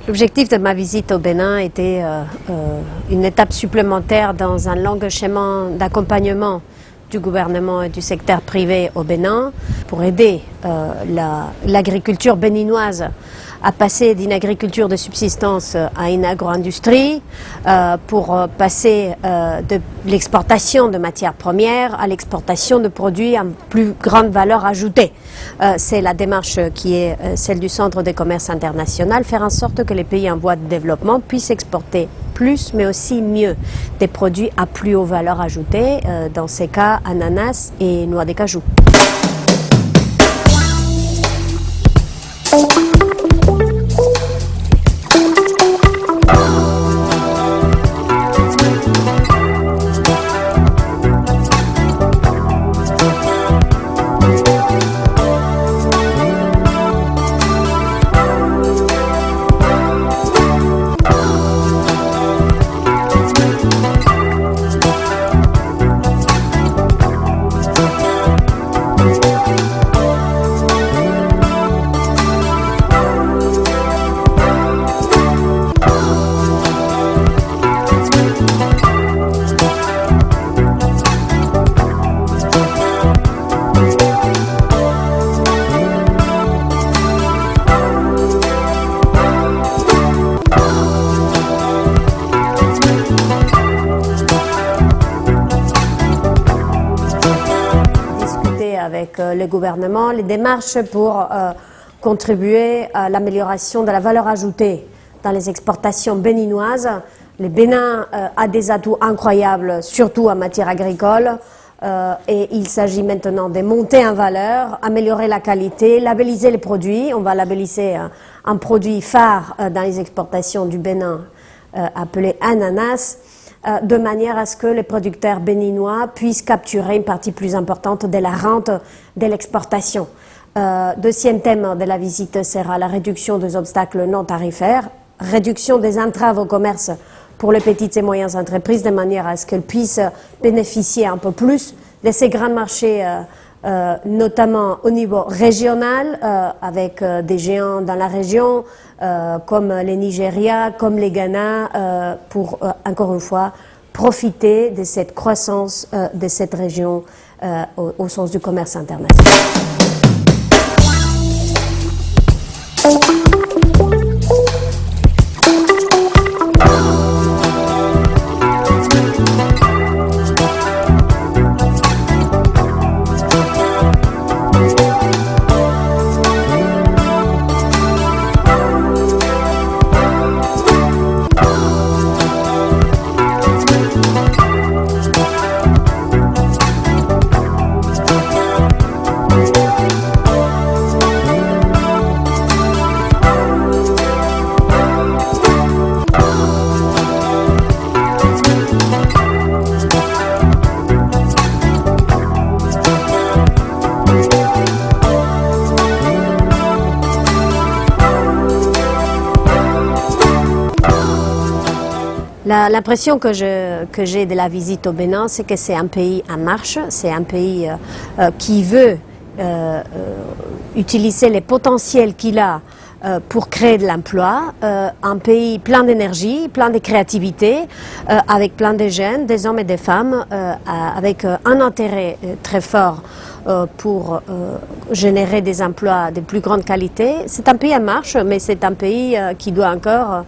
L'objectif de ma visite au Bénin était une étape supplémentaire dans un long chemin d'accompagnement du gouvernement et du secteur privé au Bénin pour aider l'agriculture béninoise à passer d'une agriculture de subsistance à une agro-industrie, pour passer de l'exportation de matières premières à l'exportation de produits à plus grande valeur ajoutée. C'est la démarche qui est celle du Centre de commerce international, faire en sorte que les pays en voie de développement puissent exporter plus, mais aussi mieux, des produits à plus haute valeur ajoutée, dans ces cas ananas et noix de cajou. Avec le gouvernement, les démarches pour contribuer à l'amélioration de la valeur ajoutée dans les exportations béninoises. Le Bénin a des atouts incroyables, surtout en matière agricole, et il s'agit maintenant de monter en valeur, améliorer la qualité, labelliser les produits. On va labelliser un produit phare dans les exportations du Bénin appelé ananas, de manière à ce que les producteurs béninois puissent capturer une partie plus importante de la rente de l'exportation. Deuxième thème de la visite sera la réduction des obstacles non tarifaires, réduction des entraves au commerce pour les petites et moyennes entreprises, de manière à ce qu'elles puissent bénéficier un peu plus de ces grands marchés, notamment au niveau régional, avec des géants dans la région, comme les Nigeria, comme les Ghana, pour, encore une fois, profiter de cette croissance de cette région au sens du commerce international. L'impression que j'ai de la visite au Bénin, c'est que c'est un pays en marche, c'est un pays qui veut utiliser les potentiels qu'il a pour créer de l'emploi, un pays plein d'énergie, plein de créativité, avec plein de jeunes, des hommes et des femmes, avec un intérêt très fort pour générer des emplois de plus grande qualité. C'est un pays en marche, mais c'est un pays qui doit encore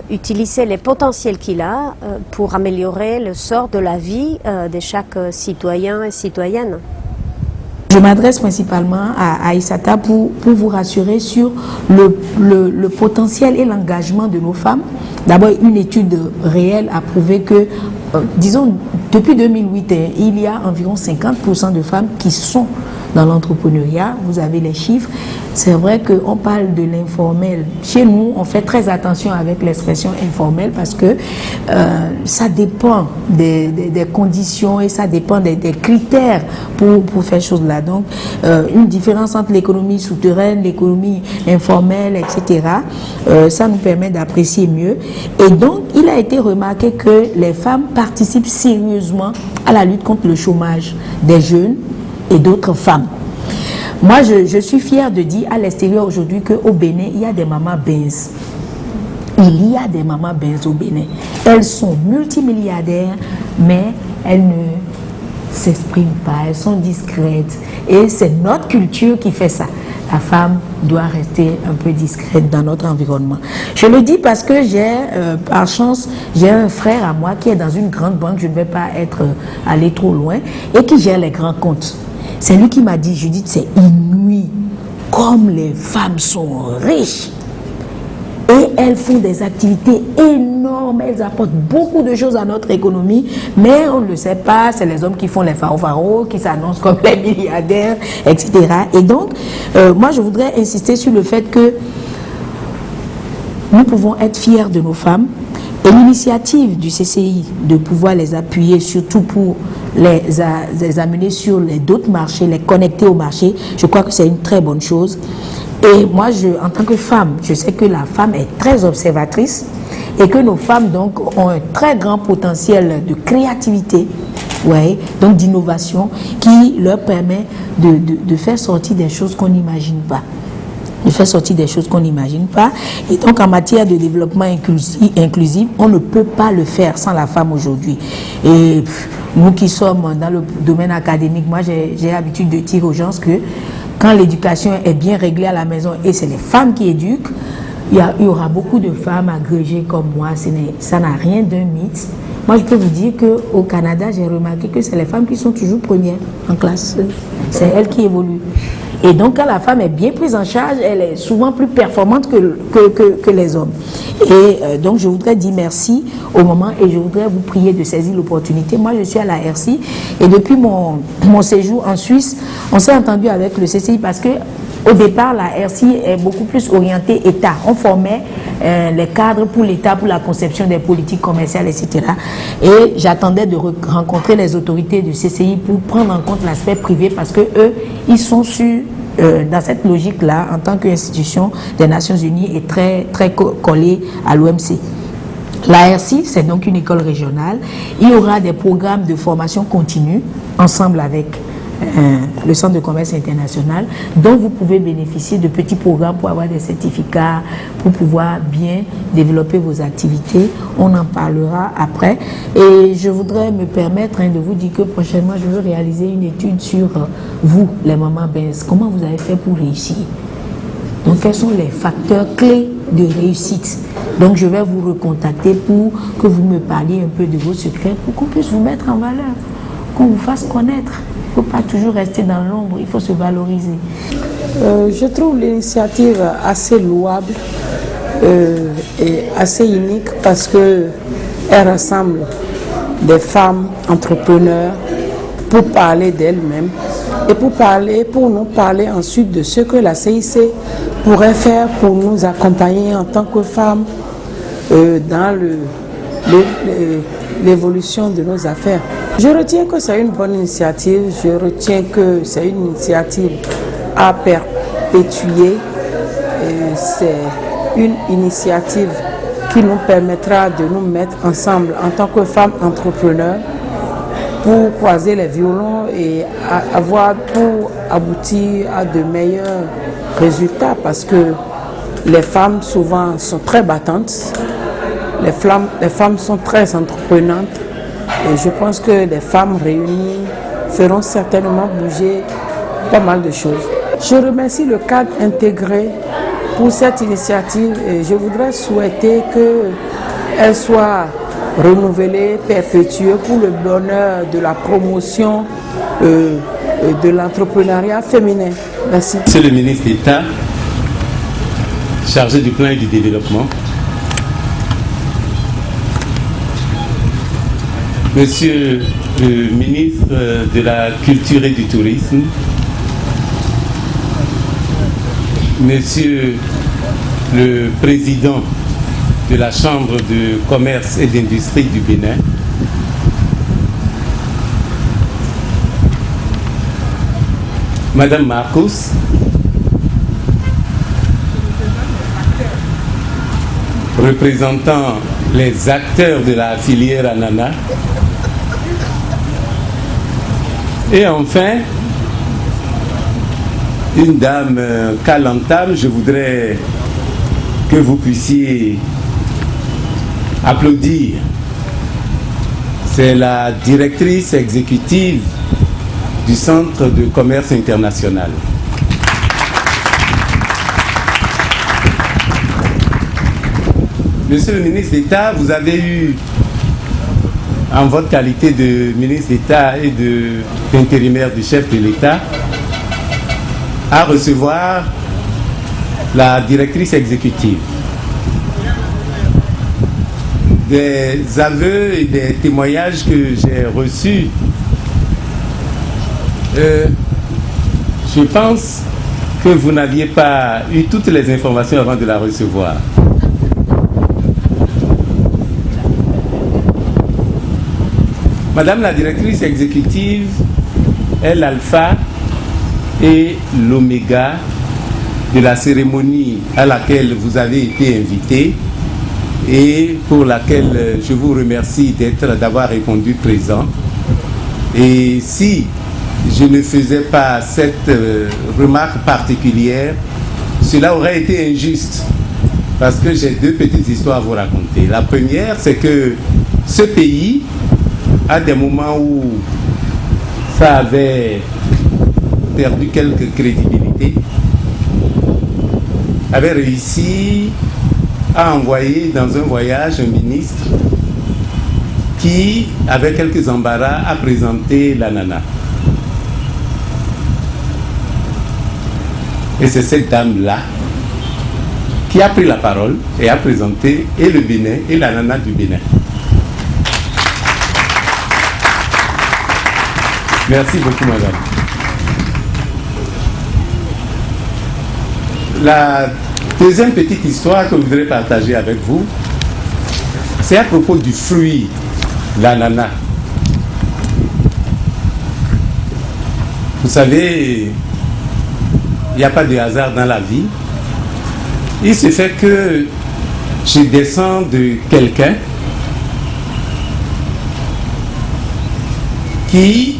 utiliser les potentiels qu'il a pour améliorer le sort de la vie de chaque citoyen et citoyenne. Je m'adresse principalement à Aïssata pour vous rassurer sur le potentiel et l'engagement de nos femmes. D'abord, une étude réelle a prouvé que, disons, depuis 2008, il y a environ 50% de femmes qui sont dans l'entrepreneuriat. Vous avez les chiffres. C'est vrai qu'on parle de l'informel. Chez nous, on fait très attention avec l'expression informel parce que ça dépend des conditions et ça dépend des critères pour faire chose là. Donc, une différence entre l'économie souterraine, l'économie informelle, etc. Ça nous permet d'apprécier mieux. Et donc, il a été remarqué que les femmes participent sérieusement à la lutte contre le chômage des jeunes et d'autres femmes. Moi, je suis fière de dire à l'extérieur aujourd'hui qu'au Bénin, il y a des mamans Benz. Il y a des mamans Benz au Bénin. Elles sont multimilliardaires, mais elles ne s'expriment pas, elles sont discrètes. Et c'est notre culture qui fait ça. La femme doit rester un peu discrète dans notre environnement. Je le dis parce que par chance, j'ai un frère à moi qui est dans une grande banque, je ne vais pas aller trop loin, et qui gère les grands comptes. C'est lui qui m'a dit, Judith, c'est inouï, comme les femmes sont riches. Et elles font des activités énormes, elles apportent beaucoup de choses à notre économie, mais on ne le sait pas, c'est les hommes qui font les faro qui s'annoncent comme les milliardaires, etc. Et donc, moi je voudrais insister sur le fait que nous pouvons être fiers de nos femmes, et l'initiative du CCI de pouvoir les appuyer, surtout pour les amener sur d'autres marchés, les connecter au marché, je crois que c'est une très bonne chose. Et moi, en tant que femme, je sais que la femme est très observatrice et que nos femmes donc ont un très grand potentiel de créativité, ouais, donc d'innovation, qui leur permet de faire sortir des choses qu'on n'imagine pas. De faire sortir des choses qu'on n'imagine pas. Et donc en matière de développement inclusif, on ne peut pas le faire sans la femme aujourd'hui. Et nous qui sommes dans le domaine académique, moi j'ai l'habitude de dire aux gens que quand l'éducation est bien réglée à la maison et c'est les femmes qui éduquent, il y aura beaucoup de femmes agrégées comme moi. Ça n'a rien d'un mythe. Moi, je peux vous dire qu'au Canada, j'ai remarqué que c'est les femmes qui sont toujours premières en classe. C'est elles qui évoluent. Et donc, quand la femme est bien prise en charge, elle est souvent plus performante que les hommes. Et donc, je voudrais dire merci au moment et je voudrais vous prier de saisir l'opportunité. Moi, je suis à la RCI et depuis mon séjour en Suisse, on s'est entendu avec le CCI parce que au départ, la RCI est beaucoup plus orientée État. On formait les cadres pour l'État, pour la conception des politiques commerciales, etc. Et j'attendais de rencontrer les autorités du CCI pour prendre en compte l'aspect privé parce que eux, ils sont dans cette logique-là, en tant qu'institution des Nations Unies, est très, très collée à l'OMC. La RCI, c'est donc une école régionale. Il y aura des programmes de formation continue ensemble avec le Centre de commerce international, dont vous pouvez bénéficier de petits programmes pour avoir des certificats, pour pouvoir bien développer vos activités. On en parlera après. Et je voudrais me permettre de vous dire que prochainement, je veux réaliser une étude sur vous, les mamans Benz. Comment vous avez fait pour réussir? Donc, quels sont les facteurs clés de réussite? Donc, je vais vous recontacter pour que vous me parliez un peu de vos secrets, pour qu'on puisse vous mettre en valeur, qu'on vous fasse connaître. Il ne faut pas toujours rester dans l'ombre, il faut se valoriser. Je trouve l'initiative assez louable et assez unique parce qu'elle rassemble des femmes entrepreneurs pour parler d'elles-mêmes et pour nous parler ensuite de ce que la CIC pourrait faire pour nous accompagner en tant que femmes dans l'évolution de nos affaires. Je retiens que c'est une bonne initiative, je retiens que c'est une initiative à perpétuer. C'est une initiative qui nous permettra de nous mettre ensemble en tant que femmes entrepreneurs pour croiser les violons et avoir pour aboutir à de meilleurs résultats parce que les femmes souvent sont très battantes, les femmes sont très entreprenantes. Et je pense que les femmes réunies feront certainement bouger pas mal de choses. Je remercie le cadre intégré pour cette initiative et je voudrais souhaiter qu'elle soit renouvelée, perpétuée pour le bonheur de la promotion de l'entrepreneuriat féminin. Merci. Monsieur le ministre d'État, chargé du plan et du développement, Monsieur le ministre de la Culture et du Tourisme, Monsieur le Président de la Chambre de commerce et d'industrie du Bénin, Madame Marcos, représentant les acteurs de la filière ananas, et enfin une dame qu'à l'entame, je voudrais que vous puissiez applaudir. C'est la directrice exécutive du Centre de commerce international. Monsieur le ministre d'État, vous avez eu, en votre qualité de ministre d'État et d'intérimaire du chef de l'État, à recevoir la directrice exécutive. Des aveux et des témoignages que j'ai reçus, je pense que vous n'aviez pas eu toutes les informations avant de la recevoir. Madame la directrice exécutive est l'alpha et l'oméga de la cérémonie à laquelle vous avez été invité et pour laquelle je vous remercie d'avoir répondu présent. Et si je ne faisais pas cette remarque particulière, cela aurait été injuste parce que j'ai deux petites histoires à vous raconter. La première, c'est que ce pays, à des moments où ça avait perdu quelques crédibilités, avait réussi à envoyer dans un voyage un ministre qui, avec quelques embarras, a présenté l'ananas. Et c'est cette dame-là qui a pris la parole et a présenté et le Bénin et l'ananas du Bénin. Merci beaucoup, madame. La deuxième petite histoire que je voudrais partager avec vous, c'est à propos du fruit, l'ananas. Vous savez, il n'y a pas de hasard dans la vie. Il se fait que je descends de quelqu'un qui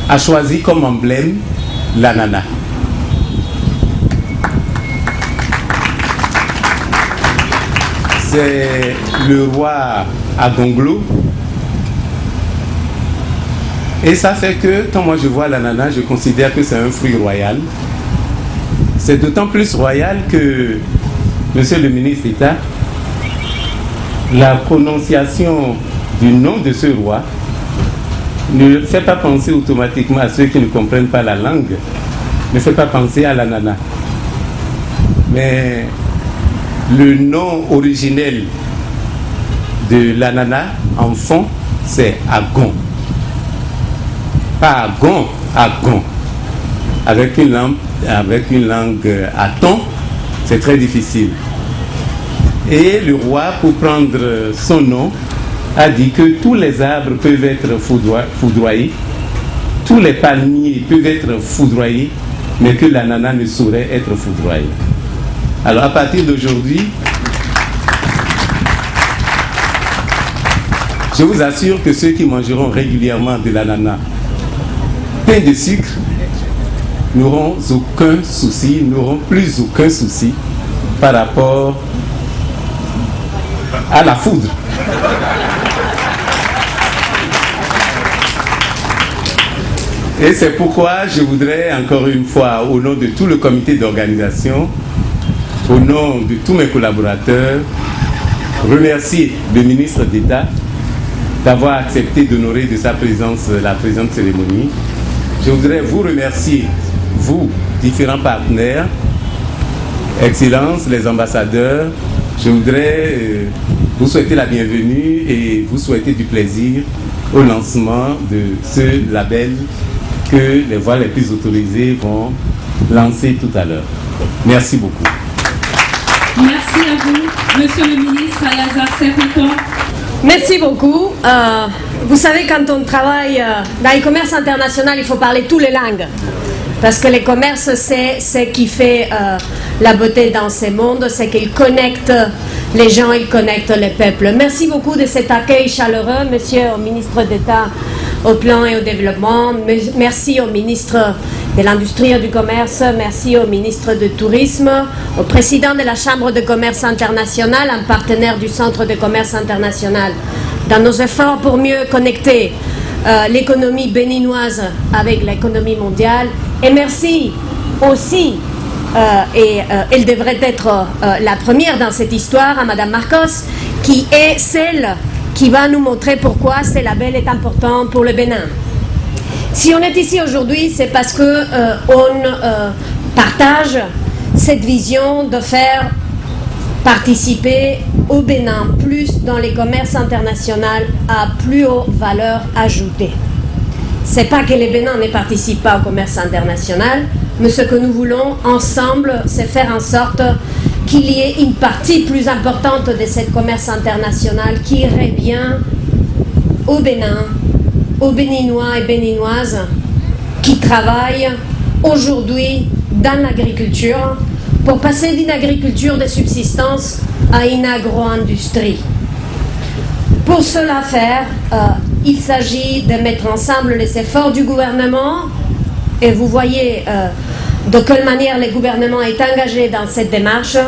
a choisi comme emblème l'ananas. C'est le roi Agonglo. Et ça fait que quand moi je vois l'ananas, je considère que c'est un fruit royal. C'est d'autant plus royal que, monsieur le ministre d'État, la prononciation du nom de ce roi ne fait pas penser automatiquement à ceux qui ne comprennent pas la langue, ne fait pas penser à l'ananas. Mais le nom originel de l'ananas en fond, c'est Agon. Pas Agon, Agon. Avec une langue à ton, c'est très difficile. Et le roi, pour prendre son nom, a dit que tous les arbres peuvent être foudroyés, tous les palmiers peuvent être foudroyés, mais que l'ananas ne saurait être foudroyé. Alors à partir d'aujourd'hui, je vous assure que ceux qui mangeront régulièrement de l'ananas plein de sucre n'auront aucun souci, n'auront plus aucun souci par rapport à la foudre. Et c'est pourquoi je voudrais encore une fois, au nom de tout le comité d'organisation, au nom de tous mes collaborateurs, remercier le ministre d'État d'avoir accepté d'honorer de sa présence la présente cérémonie. Je voudrais vous remercier, vous, différents partenaires, Excellences, les ambassadeurs. Je voudrais vous souhaiter la bienvenue et vous souhaiter du plaisir au lancement de ce label que les voies les plus autorisées vont lancer tout à l'heure. Merci beaucoup. Merci à vous, monsieur le ministre Al-Azhar Serriton. Merci beaucoup. Vous savez, quand on travaille dans le commerce international, il faut parler toutes les langues. Parce que le commerce, c'est ce qui fait la beauté dans ce monde, c'est qu'il connecte les gens, il connecte les peuples. Merci beaucoup de cet accueil chaleureux, monsieur le ministre d'État au plan et au développement. Merci au ministre de l'Industrie et du Commerce, merci au ministre du Tourisme, au président de la Chambre de commerce internationale, un partenaire du Centre de commerce international, dans nos efforts pour mieux connecter l'économie béninoise avec l'économie mondiale. Et merci aussi, elle devrait être la première dans cette histoire, à Madame Marcos, qui est celle qui va nous montrer pourquoi ce label est important pour le Bénin. Si on est ici aujourd'hui, c'est parce que on partage cette vision de faire participer au Bénin plus dans les commerces internationaux à plus haute valeur ajoutée. C'est pas que le Bénin ne participe pas au commerce international, mais ce que nous voulons ensemble, c'est faire en sorte qu'il y ait une partie plus importante de ce commerce international qui irait bien au Bénin, aux Béninois et Béninoises qui travaillent aujourd'hui dans l'agriculture pour passer d'une agriculture de subsistance à une agro-industrie. Pour cela faire, il s'agit de mettre ensemble les efforts du gouvernement, et vous voyez de quelle manière le gouvernement est engagé dans cette démarche,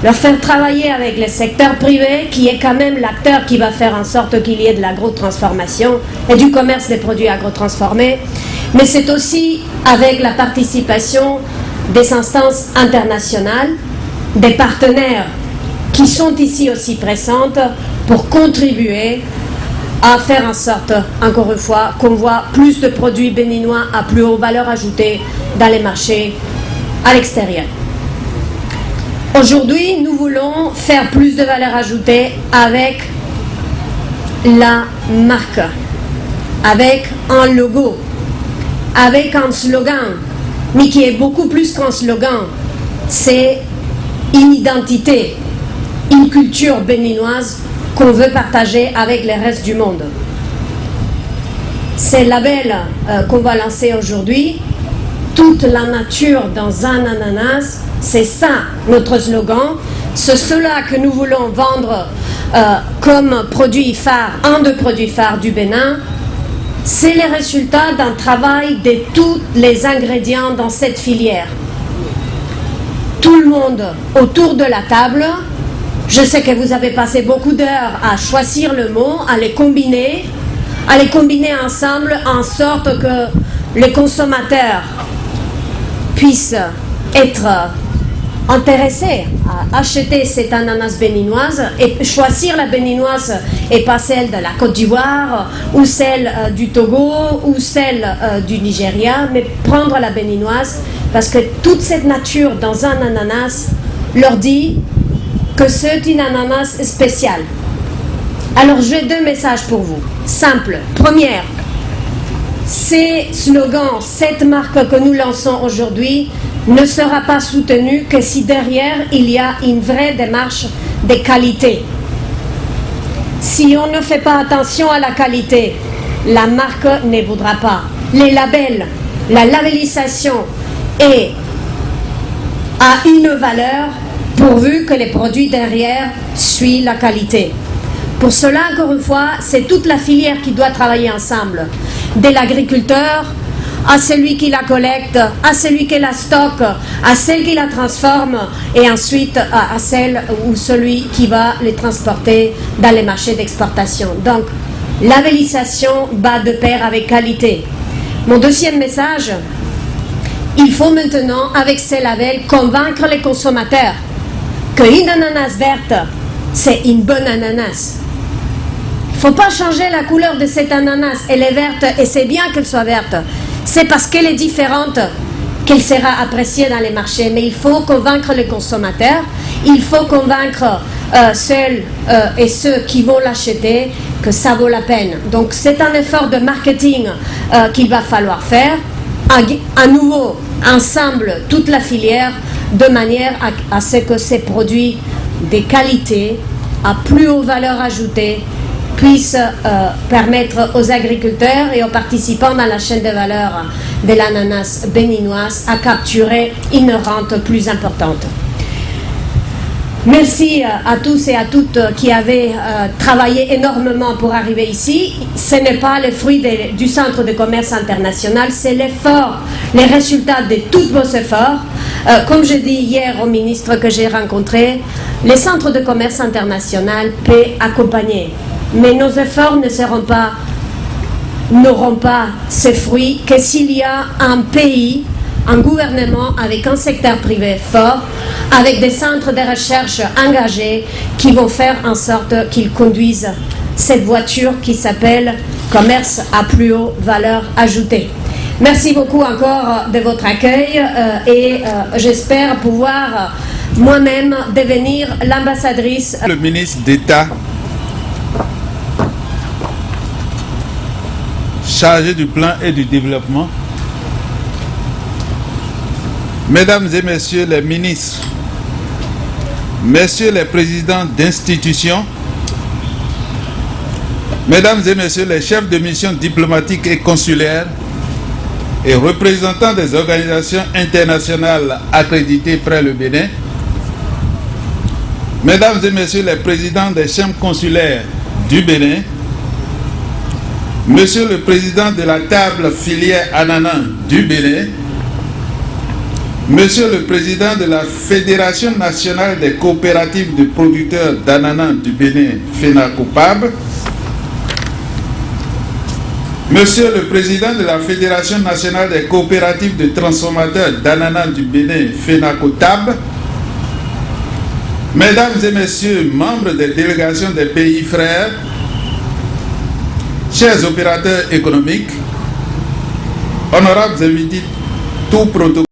leur faire travailler avec le secteur privé, qui est quand même l'acteur qui va faire en sorte qu'il y ait de l'agro-transformation et du commerce des produits agro-transformés, mais c'est aussi avec la participation des instances internationales, des partenaires qui sont ici aussi présentes pour contribuer à faire en sorte, encore une fois, qu'on voit plus de produits béninois à plus haute valeur ajoutée dans les marchés à l'extérieur. Aujourd'hui, nous voulons faire plus de valeur ajoutée avec la marque, avec un logo, avec un slogan, mais qui est beaucoup plus qu'un slogan. C'est une identité, une culture béninoise qu'on veut partager avec le reste du monde. C'est le label qu'on va lancer aujourd'hui, toute la nature dans un ananas, c'est ça notre slogan. C'est cela que nous voulons vendre comme produit phare, un des produits phares du Bénin. C'est le résultat d'un travail de tous les ingrédients dans cette filière. Tout le monde autour de la table. Je sais que vous avez passé beaucoup d'heures à choisir le mot, à les combiner ensemble en sorte que les consommateurs puissent être intéressés à acheter cette ananas béninoise et choisir la béninoise et pas celle de la Côte d'Ivoire ou celle du Togo ou celle du Nigeria, mais prendre la béninoise parce que toute cette nature dans un ananas leur dit que c'est une ananas spéciale. Alors j'ai deux messages pour vous, simples. Première, ces slogans, cette marque que nous lançons aujourd'hui ne sera pas soutenue que si derrière il y a une vraie démarche de qualité. Si on ne fait pas attention à la qualité, la marque ne voudra pas. Les labels, la labellisation a une valeur pourvu que les produits derrière suivent la qualité. Pour cela, encore une fois, c'est toute la filière qui doit travailler ensemble. De l'agriculteur à celui qui la collecte, à celui qui la stocke, à celle qui la transforme et ensuite à celle ou celui qui va les transporter dans les marchés d'exportation. Donc, labellisation va de pair avec qualité. Mon deuxième message, il faut maintenant, avec ces labels, convaincre les consommateurs qu'une ananas verte, c'est une bonne ananas. Il ne faut pas changer la couleur de cette ananas. Elle est verte et c'est bien qu'elle soit verte. C'est parce qu'elle est différente qu'elle sera appréciée dans les marchés. Mais il faut convaincre les consommateurs, il faut convaincre celles et ceux qui vont l'acheter que ça vaut la peine. Donc c'est un effort de marketing qu'il va falloir faire. À nouveau, ensemble, toute la filière, de manière à ce que ces produits de qualité, à plus haute valeur ajoutée, puissent permettre aux agriculteurs et aux participants dans la chaîne de valeur de l'ananas béninoise à capturer une rente plus importante. Merci à tous et à toutes qui avaient travaillé énormément pour arriver ici. Ce n'est pas le fruit du Centre de commerce international, c'est l'effort, les résultats de tous vos efforts. Comme je dis hier au ministre que j'ai rencontré, les centres de commerce international peuvent accompagner. Mais nos efforts n'auront pas ces fruits que s'il y a un pays, un gouvernement avec un secteur privé fort, avec des centres de recherche engagés qui vont faire en sorte qu'ils conduisent cette voiture qui s'appelle commerce à plus haute valeur ajoutée. Merci beaucoup encore de votre accueil et j'espère pouvoir moi-même devenir l'ambassadrice. Le ministre d'État chargé du plan et du développement, Mesdames et Messieurs les ministres, Messieurs les présidents d'institutions, Mesdames et Messieurs les chefs de mission diplomatiques et consulaires et représentants des organisations internationales accréditées près le Bénin, Mesdames et Messieurs les présidents des chambres consulaires du Bénin, Monsieur le Président de la table filière ananas du Bénin, Monsieur le Président de la Fédération nationale des coopératives de producteurs d'ananas du Bénin, FENACOPAB, Monsieur le Président de la Fédération nationale des coopératives de transformateurs d'ananas du Bénin, FENACOTAB, Mesdames et Messieurs, membres des délégations des pays frères, chers opérateurs économiques, honorables invités, tout protocole